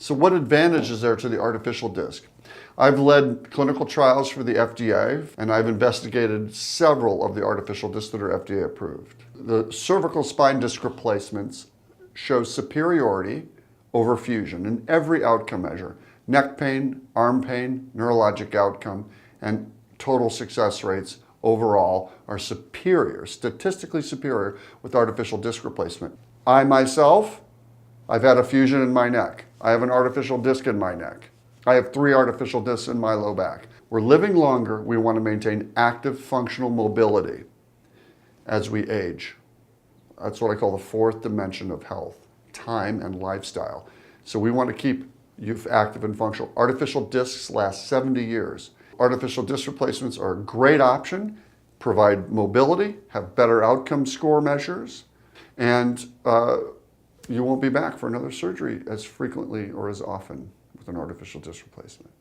So what advantage is there to the artificial disc? I've led clinical trials for the FDA, and I've investigated several of the artificial discs that are FDA approved. The cervical spine disc replacements show superiority over fusion in every outcome measure: neck pain, arm pain, neurologic outcome, and total success rates overall are superior, statistically superior with artificial disc replacement. I myself, I've had a fusion in my neck. I have an artificial disc in my neck. I have 3 artificial discs in my low back. We're living longer. We want to maintain active functional mobility as we age. That's what I call the 4th dimension of health: time and lifestyle. So we want to keep you active and functional. Artificial discs last 70 years. Artificial disc replacements are a great option, provide mobility, have better outcome score measures, and you won't be back for another surgery as frequently or as often with an artificial disc replacement.